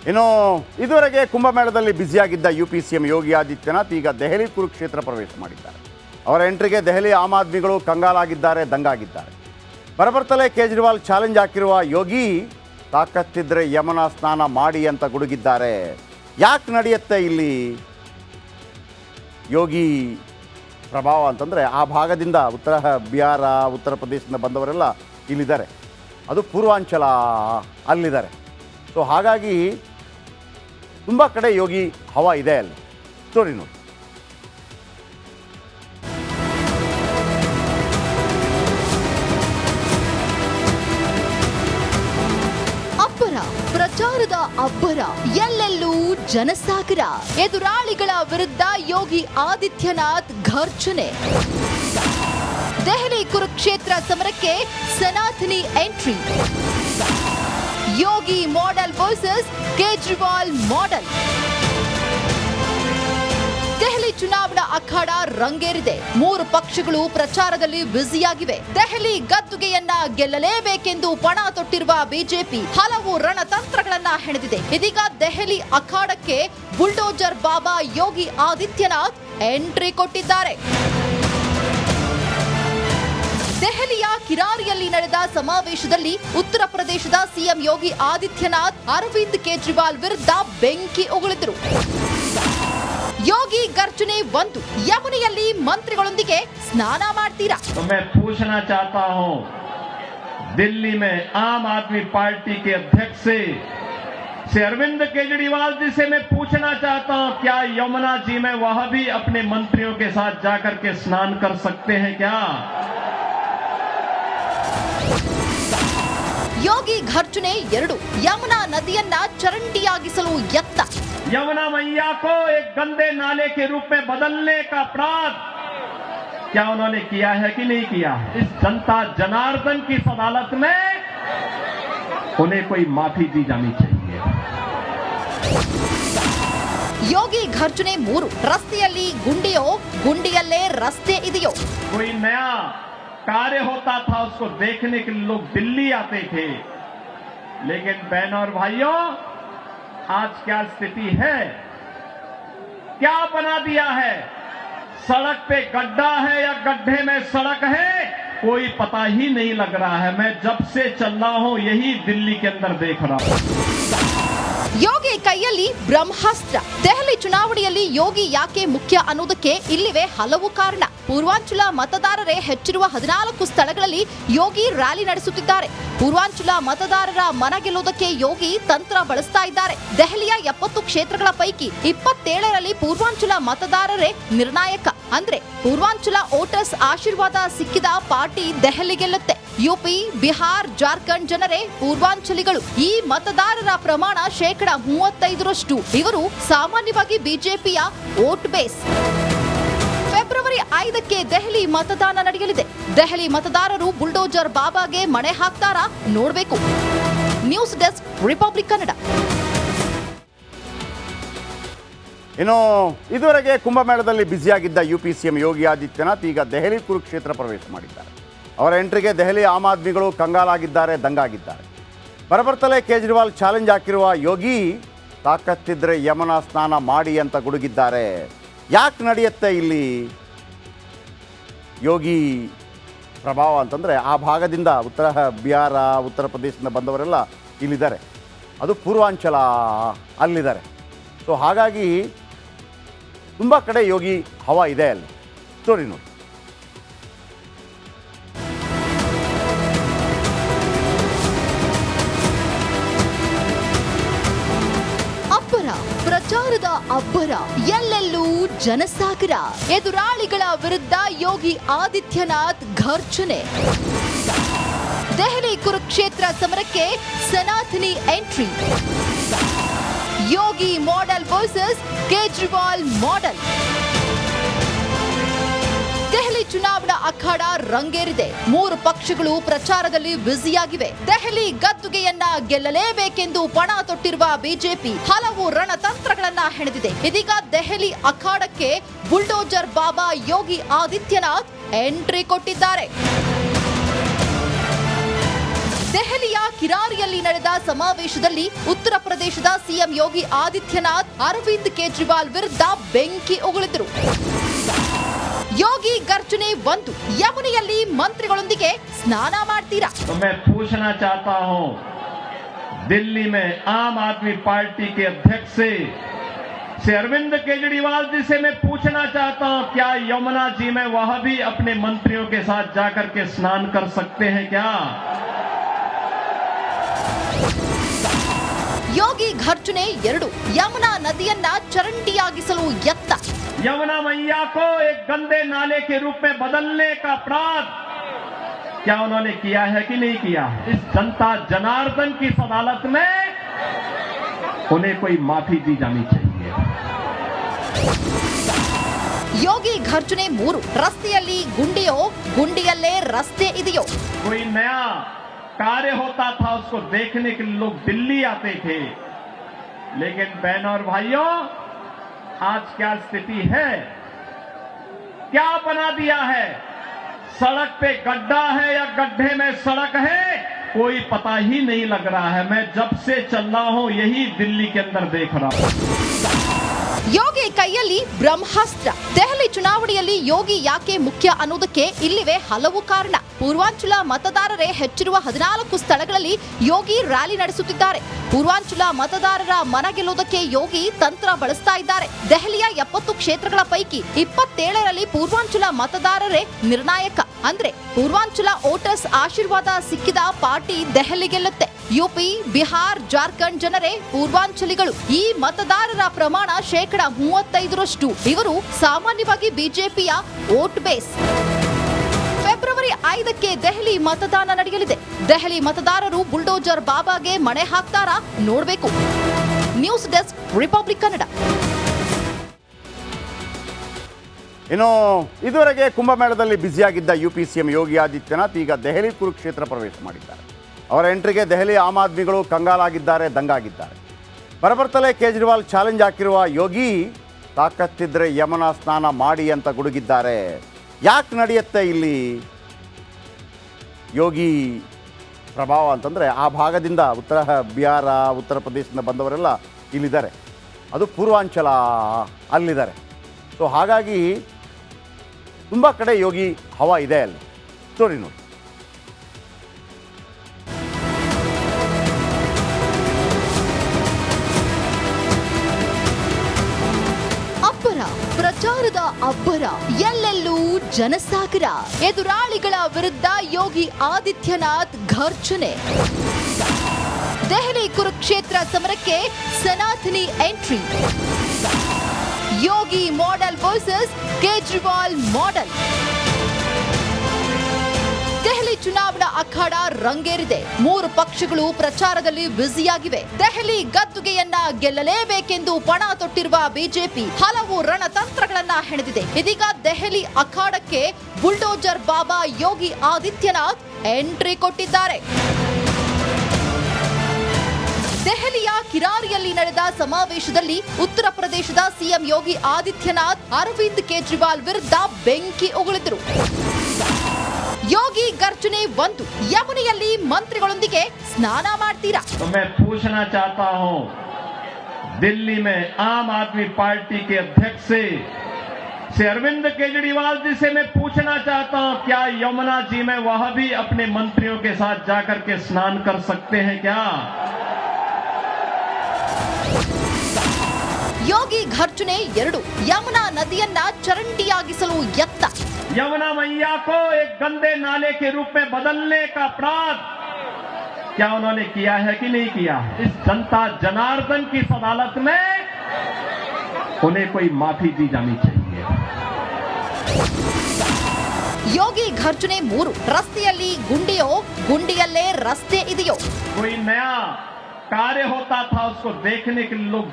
ಇನ್ನು ಇದುವರೆಗೆ ಕುಂಭಮೇಳದಲ್ಲಿ ಬ್ಯುಸಿಯಾಗಿದ್ದ ಯುಪಿ ಸಿಎಂ ಯೋಗಿ ಆದಿತ್ಯನಾಥ್ ಈಗ ದೆಹಲಿ ಕುರುಕ್ಷೇತ್ರ ಪ್ರವೇಶ ಮಾಡಿದ್ದಾರೆ. ಅವರ ಎಂಟ್ರಿಗೆ ದೆಹಲಿ ಆಮ್ ಆದ್ಮಿಗಳು ಕಂಗಾಲಾಗಿದ್ದಾರೆ, ದಂಗಾಗಿದ್ದಾರೆ. ಬರಬರ್ತಲೇ ಕೇಜ್ರಿವಾಲ್ ಚಾಲೆಂಜ್ ಹಾಕಿರುವ ಯೋಗಿ ತಾಕತ್ತಿದ್ರೆ ಯಮುನಾ ಸ್ನಾನ ಮಾಡಿ ಅಂತ ಗುಡುಗಿದ್ದಾರೆ. ಯಾಕೆ ನಡೆಯುತ್ತೆ ಇಲ್ಲಿ ಯೋಗಿ ಪ್ರಭಾವ ಅಂತಂದರೆ, ಆ ಭಾಗದಿಂದ ಬಿಹಾರ ಉತ್ತರ ಪ್ರದೇಶದಿಂದ ಬಂದವರೆಲ್ಲ ಇಲ್ಲಿದ್ದಾರೆ. ಅದು ಪೂರ್ವಾಂಚಲ ಅಲ್ಲಿದ್ದಾರೆ. ಸೊ ಹಾಗಾಗಿ ತುಂಬ ಕಡೆ ಯೋಗಿ ಹವಾ ಇದೆ ಅಲ್ಲಿ. ಸ್ಟೋರಿ ನೋಡಿ. ಪ್ರಚಾರದ ಅಬ್ಬರ, ಎಲ್ಲೆಲ್ಲೂ ಜನಸಾಗರ. ಎದುರಾಳಿಗಳ ವಿರುದ್ಧ ಯೋಗಿ ಆದಿತ್ಯನಾಥ್ ಘರ್ಜನೆ. ದೆಹಲಿ ಕುರುಕ್ಷೇತ್ರ ಸಮರಕ್ಕೆ ಸನಾತನಿ entry. Yogi model versus Kejriwal model. Delhi ಚುನಾವಣಾ ಅಖಾಡ ರಂಗೇರಿದೆ. 3 ಪಕ್ಷಗಳು ಪ್ರಚಾರದಲ್ಲಿ ಬ್ಯುಸಿಯಾಗಿವೆ. ದೆಹಲಿ ಗದ್ದುಗೆಯನ್ನ ಗೆಲ್ಲಲೇಬೇಕೆಂದು ಪಣ ತೊಟ್ಟಿರುವ ಬಿಜೆಪಿ ಹಲವು ರಣತಂತ್ರಗಳನ್ನ ಹೆಣೆದಿದೆ. ಇದೀಗ ದೆಹಲಿ ಅಖಾಡಕ್ಕೆ ಬುಲ್ಡೋಜರ್ ಬಾಬಾ ಯೋಗಿ ಆದಿತ್ಯನಾಥ್ ಎಂಟ್ರಿ ಕೊಟ್ಟಿದ್ದಾರೆ. ದೆಹಲಿಯ ಕಿರಾರಿಯಲ್ಲಿ ನಡೆದ ಸಮಾವೇಶದಲ್ಲಿ ಉತ್ತರ ಪ್ರದೇಶದ ಸಿಎಂ ಯೋಗಿ ಆದಿತ್ಯನಾಥ್ ಅರವಿಂದ್ ಕೇಜ್ರಿವಾಲ್ ವಿರುದ್ಧ ಬೆಂಕಿ ಉಗುಳಿದರು. ಯೋಗಿ ಗರ್ಜನೆ 1. ಯಮುನೆಯಲ್ಲಿ ಮಂತ್ರಿಗಳೊಂದಿಗೆ ಸ್ನಾನ ಮಾಡ್ತೀರಾ? मैं पूछना चाहता हूं, दिल्ली में आम आदमी पार्टी के अध्यक्ष से अरविंद केजरीवाल जी से मैं पूछना चाहता हूं, क्या यमुना जी में वह भी अपने मंत्रियों के साथ जाकर के स्नान कर सकते हैं क्या? ಯೋಗಿ ಘರ್ಜನೆ 2. ಯಮುನಾ ನದಿಯನ್ನ ಚರಂಡಿಯಾಗಿಸಲು ಯತ್ನ. यमुना मैया को एक गंदे नाले के रूप में बदलने का अपराध क्या उन्होंने किया है कि नहीं किया? इस जनता जनार्दन की अदालत में उन्हें कोई माफी दी जानी चाहिए. ಯೋಗಿ ಘರ್ಜನೆ 3. ರಸ್ತೆಯಲ್ಲಿ ಗುಂಡಿಯೋ, ಗುಂಡಿಯಲ್ಲೇ ರಸ್ತೆ ಇದೆಯೋ? कोई नया कार्य होता था, उसको देखने के लिए लोग दिल्ली आते थे. लेकिन बहनों और भाइयों, आज क्या स्थिति है, क्या बना दिया है? सड़क पे गड्ढा है या गड्ढे में सड़क है, कोई पता ही नहीं लग रहा है. मैं जब से चल रहा हूं यही दिल्ली के अंदर देख रहा हूं. ಯೋಗಿ ಕೈಯಲ್ಲಿ ಬ್ರಹ್ಮಾಸ್ತ್ರ. ದೆಹಲಿ ಚುನಾವಣೆಯಲ್ಲಿ ಯೋಗಿ ಯಾಕೆ ಮುಖ್ಯ ಅನ್ನೋದಕ್ಕೆ ಇಲ್ಲಿವೆ ಹಲವು ಕಾರಣ. ಪೂರ್ವಾಂಚಲ ಮತದಾರರೇ ಹೆಚ್ಚಿರುವ 14 ಸ್ಥಳಗಳಲ್ಲಿ ಯೋಗಿ ರ್ಯಾಲಿ ನಡೆಸುತ್ತಿದ್ದಾರೆ. ಪೂರ್ವಾಂಚಲ ಮತದಾರರ ಮನ ಗೆಲ್ಲುವುದಕ್ಕೆ ಯೋಗಿ ತಂತ್ರ ಬಳಸ್ತಾ ಇದ್ದಾರೆ. ದೆಹಲಿಯ 70 ಕ್ಷೇತ್ರಗಳ ಪೈಕಿ 27ರಲ್ಲಿ ಪೂರ್ವಾಂಚಲ ಮತದಾರರೇ ನಿರ್ಣಾಯಕ. ಅಂದ್ರೆ ಪೂರ್ವಾಂಚಲ ವೋಟರ್ಸ್ ಆಶೀರ್ವಾದ ಸಿಕ್ಕಿದ ಪಾರ್ಟಿ ದೆಹಲಿ ಗೆಲ್ಲುತ್ತೆ. ಯುಪಿ, ಬಿಹಾರ್, ಜಾರ್ಖಂಡ್ ಜನರೇ ಪೂರ್ವಾಂಚಲಿಗಳು. ಈ ಮತದಾರರ ಪ್ರಮಾಣ 35%. ಇವರು ಸಾಮಾನ್ಯವಾಗಿ ಬಿಜೆಪಿಯ ವೋಟ್ ಬೇಸ್. ಫೆಬ್ರವರಿ 5ಕ್ಕೆ ದೆಹಲಿ ಮತದಾನ ನಡೆಯಲಿದೆ. ದೆಹಲಿ ಮತದಾರರು ಬುಲ್ಡೋಜರ್ ಬಾಬಾಗೆ ಮಣೆ ಹಾಕ್ತಾರಾ? ನೋಡಬೇಕು. News desk, republic Kannada. ಇನ್ನು ಇದುವರೆಗೆ ಕುಂಭಮೇಳದಲ್ಲಿ ಬ್ಯುಸಿಯಾಗಿದ್ದ ಯುಪಿ ಸಿಎಂ ಯೋಗಿ ಆದಿತ್ಯನಾಥ್ ಈಗ ದೆಹಲಿ ಕುರುಕ್ಷೇತ್ರ ಪ್ರವೇಶ ಮಾಡಿದ್ದಾರೆ. ಅವರ ಎಂಟ್ರಿಗೆ ದೆಹಲಿ ಆಮ್ ಆದ್ಮಿಗಳು ಕಂಗಾಲಾಗಿದ್ದಾರೆ, ದಂಗಾಗಿದ್ದಾರೆ. ಬರಬರ್ತಲೇ ಕೇಜ್ರಿವಾಲ್ ಚಾಲೆಂಜ್ ಹಾಕಿರುವ ಯೋಗಿ ತಾಕತ್ತಿದ್ರೆ ಯಮುನಾ ಸ್ನಾನ ಮಾಡಿ ಅಂತ ಗುಡುಗಿದ್ದಾರೆ. ಯಾಕೆ ನಡೆಯುತ್ತೆ ಇಲ್ಲಿ ಯೋಗಿ ಪ್ರಭಾವ ಅಂತಂದರೆ, ಆ ಭಾಗದಿಂದ ಬಿಹಾರ ಉತ್ತರ ಪ್ರದೇಶದಿಂದ ಬಂದವರೆಲ್ಲ ಇಲ್ಲಿದ್ದಾರೆ. ಅದು ಪೂರ್ವಾಂಚಲ ಅಲ್ಲಿದ್ದಾರೆ. ಸೊ ಹಾಗಾಗಿ ತುಂಬ ಕಡೆ ಯೋಗಿ ಹವಾ ಇದೆ ಅಲ್ಲಿ. ಸ್ಟೋರಿ ನೋಡಿ. ಪ್ರಚಾರದ ಅಬ್ಬರ, ಎಲ್ಲೆಲ್ಲೂ ಜನಸಾಗರ. ಎದುರಾಳಿಗಳ ವಿರುದ್ಧ ಯೋಗಿ ಆದಿತ್ಯನಾಥ್ ಘರ್ಜನೆ. ದೆಹಲಿ ಕುರುಕ್ಷೇತ್ರ ಸಮರಕ್ಕೆ ಸನಾತನಿ entry. Yogi model versus Kejriwal model. Delhi ಚುನಾವಣಾ ಅಖಾಡ ರಂಗೇರಿದೆ. 3 ಪಕ್ಷಗಳು ಪ್ರಚಾರದಲ್ಲಿ ಬ್ಯುಸಿಯಾಗಿವೆ. ದೆಹಲಿ ಗದ್ದುಗೆಯನ್ನ ಗೆಲ್ಲಲೇಬೇಕೆಂದು ಪಣ ತೊಟ್ಟಿರುವ ಬಿಜೆಪಿ ಹಲವು ರಣತಂತ್ರಗಳನ್ನ ಹೆಣೆದಿದೆ. ಇದೀಗ ದೆಹಲಿ ಅಖಾಡಕ್ಕೆ ಬುಲ್ಡೋಜರ್ ಬಾಬಾ ಯೋಗಿ ಆದಿತ್ಯನಾಥ್ ಎಂಟ್ರಿ ಕೊಟ್ಟಿದ್ದಾರೆ. ದೆಹಲಿಯ ಕಿರಾರಿಯಲ್ಲಿ ನಡೆದ ಸಮಾವೇಶದಲ್ಲಿ ಉತ್ತರ ಪ್ರದೇಶದ ಸಿಎಂ ಯೋಗಿ ಆದಿತ್ಯನಾಥ್ ಅರವಿಂದ್ ಕೇಜ್ರಿವಾಲ್ ವಿರುದ್ಧ ಬೆಂಕಿ ಉಗುಳಿದರು. ಯೋಗಿ ಗರ್ಜನೆ 1 ಯಮುನೆಯಲ್ಲಿ ಮಂತ್ರಿಗಳೊಂದಿಗೆ ಸ್ನಾನ ಮಾಡ್ತೀರಾ? मैं पूछना चाहता हूं दिल्ली में आम आदमी पार्टी के अध्यक्ष से अरविंद केजरीवाल जी से मैं पूछना चाहता हूं क्या यमुना जी में वह भी अपने मंत्रियों के साथ जाकर के स्नान कर सकते हैं क्या? ಯೋಗಿ ಘರ್ಜನೆ 2 ಯಮುನಾ ನದಿಯನ್ನ ಚರಂಡಿಯಾಗಿಸಲು ಯತ್ನ. यमुना मैया को एक गंदे नाले के रूप में बदलने का अपराध क्या उन्होंने किया है कि नहीं किया? इस जनता जनार्दन की इस अदालत में उन्हें कोई माफी दी जानी चाहिए. ಯೋಗಿ ಘರ್ಜನೆ 3 ರಸ್ತೆಯಲ್ಲಿ ಗುಂಡಿಯೋ ಗುಂಡಿಯಲ್ಲೇ ರಸ್ತೆ ಇದೆಯೋ? कोई नया कार्य होता था उसको देखने के लिए लोग दिल्ली आते थे, लेकिन बहनों और भाइयों आज क्या स्थिति है, क्या बना दिया है? सड़क पे गड्ढा है या गड्ढे में सड़क है कोई पता ही नहीं लग रहा है. मैं जब से चल रहा हूं यही दिल्ली के अंदर देख रहा हूं. ಯೋಗಿ ಕೈಯಲ್ಲಿ ಬ್ರಹ್ಮಾಸ್ತ್ರ. ದೆಹಲಿ ಚುನಾವಣೆಯಲ್ಲಿ ಯೋಗಿ ಯಾಕೆ ಮುಖ್ಯ ಅನ್ನೋದಕ್ಕೆ ಇಲ್ಲಿವೆ ಹಲವು ಕಾರಣ. ಪೂರ್ವಾಂಚಲ ಮತದಾರರೇ ಹೆಚ್ಚಿರುವ 14 ಸ್ಥಳಗಳಲ್ಲಿ ಯೋಗಿ ರ್ಯಾಲಿ ನಡೆಸುತ್ತಿದ್ದಾರೆ. ಪೂರ್ವಾಂಚಲ ಮತದಾರರ ಮನ ಗೆಲ್ಲುವುದಕ್ಕೆ ಯೋಗಿ ತಂತ್ರ ಬಳಸ್ತಾ ಇದ್ದಾರೆ. ದೆಹಲಿಯ 70 ಕ್ಷೇತ್ರಗಳ ಪೈಕಿ 27ರಲ್ಲಿ ಪೂರ್ವಾಂಚಲ ಮತದಾರರೇ ನಿರ್ಣಾಯಕ. ಅಂದ್ರೆ ಪೂರ್ವಾಂಚಲ ವೋಟರ್ಸ್ ಆಶೀರ್ವಾದ ಸಿಕ್ಕಿದ ಪಾರ್ಟಿ ದೆಹಲಿ ಗೆಲ್ಲುತ್ತೆ. ಯುಪಿ, ಬಿಹಾರ್, ಜಾರ್ಖಂಡ್ ಜನರೇ ಪೂರ್ವಾಂಚಲಿಗಳು. ಈ ಮತದಾರರ ಪ್ರಮಾಣ 35%. ಇವರು ಸಾಮಾನ್ಯವಾಗಿ ಬಿಜೆಪಿಯ ವೋಟ್ ಬೇಸ್. ಫೆಬ್ರವರಿ 5ಕ್ಕೆ ದೆಹಲಿ ಮತದಾನ ನಡೆಯಲಿದೆ. ದೆಹಲಿ ಮತದಾರರು ಬುಲ್ಡೋಜರ್ ಬಾಬಾಗೆ ಮಣೆ ಹಾಕ್ತಾರಾ? ನೋಡ್ಬೇಕು. News desk, republic Kannada. ಇನ್ನು ಇದುವರೆಗೆ ಕುಂಭಮೇಳದಲ್ಲಿ ಬ್ಯುಸಿಯಾಗಿದ್ದ ಯುಪಿ ಸಿಎಂ ಯೋಗಿ ಆದಿತ್ಯನಾಥ್ ಈಗ ದೆಹಲಿ ಕುರುಕ್ಷೇತ್ರ ಪ್ರವೇಶ ಮಾಡಿದ್ದಾರೆ. ಅವರ ಎಂಟ್ರಿಗೆ ದೆಹಲಿ ಆಮ್ ಆದ್ಮಿಗಳು ಕಂಗಾಲಾಗಿದ್ದಾರೆ, ದಂಗಾಗಿದ್ದಾರೆ. ಬರಬರ್ತಲೇ ಕೇಜ್ರಿವಾಲ್ ಚಾಲೆಂಜ್ ಹಾಕಿರುವ ಯೋಗಿ ತಾಕತ್ತಿದ್ರೆ ಯಮುನಾ ಸ್ನಾನ ಮಾಡಿ ಅಂತ ಗುಡುಗಿದ್ದಾರೆ. ಯಾಕೆ ನಡೆಯುತ್ತೆ ಇಲ್ಲಿ ಯೋಗಿ ಪ್ರಭಾವ ಅಂತಂದರೆ ಆ ಭಾಗದಿಂದ ಬಿಹಾರ, ಉತ್ತರ ಪ್ರದೇಶದಿಂದ ಬಂದವರೆಲ್ಲ ಇಲ್ಲಿದ್ದಾರೆ. ಅದು ಪೂರ್ವಾಂಚಲ ಅಲ್ಲಿದ್ದಾರೆ. ಸೊ ಹಾಗಾಗಿ ತುಂಬ ಕಡೆ ಯೋಗಿ ಹವಾ ಇದೆ ಅಲ್ಲಿ. ಸ್ಟೋರಿ ನೋಡಿ. ಅಬ್ಬರ, ಪ್ರಚಾರದ ಅಬ್ಬರ, ಎಲ್ಲೆಲ್ಲೂ ಜನಸಾಗರ. ಎದುರಾಳಿಗಳ ವಿರುದ್ಧ ಯೋಗಿ ಆದಿತ್ಯನಾಥ್ ಘರ್ಜನೆ. ದೆಹಲಿ ಕುರುಕ್ಷೇತ್ರ ಸಮರಕ್ಕೆ ಸನಾತನಿ entry. Yogi model versus Kejriwal model. Delhi ಚುನಾವಣಾ ಅಖಾಡ ರಂಗೇರಿದೆ. 3 ಪಕ್ಷಗಳು ಪ್ರಚಾರದಲ್ಲಿ ಬ್ಯುಸಿಯಾಗಿವೆ. ದೆಹಲಿ ಗದ್ದುಗೆಯನ್ನ ಗೆಲ್ಲಲೇಬೇಕೆಂದು ಪಣ ತೊಟ್ಟಿರುವ ಬಿಜೆಪಿ ಹಲವು ರಣತಂತ್ರಗಳನ್ನ ಹೆಣೆದಿದೆ. ಇದೀಗ ದೆಹಲಿ ಅಖಾಡಕ್ಕೆ ಬುಲ್ಡೋಜರ್ ಬಾಬಾ ಯೋಗಿ ಆದಿತ್ಯನಾಥ್ ಎಂಟ್ರಿ ಕೊಟ್ಟಿದ್ದಾರೆ. ದೆಹಲಿಯ ಕಿರಾರಿಯಲ್ಲಿ ನಡೆದ ಸಮಾವೇಶದಲ್ಲಿ ಉತ್ತರ ಪ್ರದೇಶದ ಸಿಎಂ ಯೋಗಿ ಆದಿತ್ಯನಾಥ್ ಅರವಿಂದ್ ಕೇಜ್ರಿವಾಲ್ ವಿರುದ್ಧ ಬೆಂಕಿ ಉಗುಳಿದರು. ಯೋಗಿ ಗರ್ಜನೆ 1 ಯಮುನೆಯಲ್ಲಿ ಮಂತ್ರಿಗಳೊಂದಿಗೆ ಸ್ನಾನ ಮಾಡ್ತೀರಾ? मैं पूछना चाहता हूं दिल्ली में आम आदमी पार्टी के अध्यक्ष से अरविंद केजरीवाल जी से मैं पूछना चाहता हूं क्या यमुना जी में वह भी अपने मंत्रियों के साथ जाकर के स्नान कर सकते हैं क्या? ಯೋಗಿ ಘರ್ಜನೆ 2 ಯಮುನಾ ನದಿಯನ್ನ ಚರಂಡಿಯಾಗಿಸಲು ಯತ್ನ. यमुना मैया को एक गंदे नाले के रूप में बदलने का अपराध क्या उन्होंने किया है कि नहीं किया? इस जनता जनार्दन की इस अदालत में उन्हें कोई माफी दी जानी चाहिए. ಯೋಗಿ ಘರ್ಜನೆ 3 ರಸ್ತೆಯಲ್ಲಿ ಗುಂಡಿಯೋ ಗುಂಡಿಯಲ್ಲೇ ರಸ್ತೆ ಇದೆಯೋ? कोई नया कार्य होता था उसको देखने के लिए लोग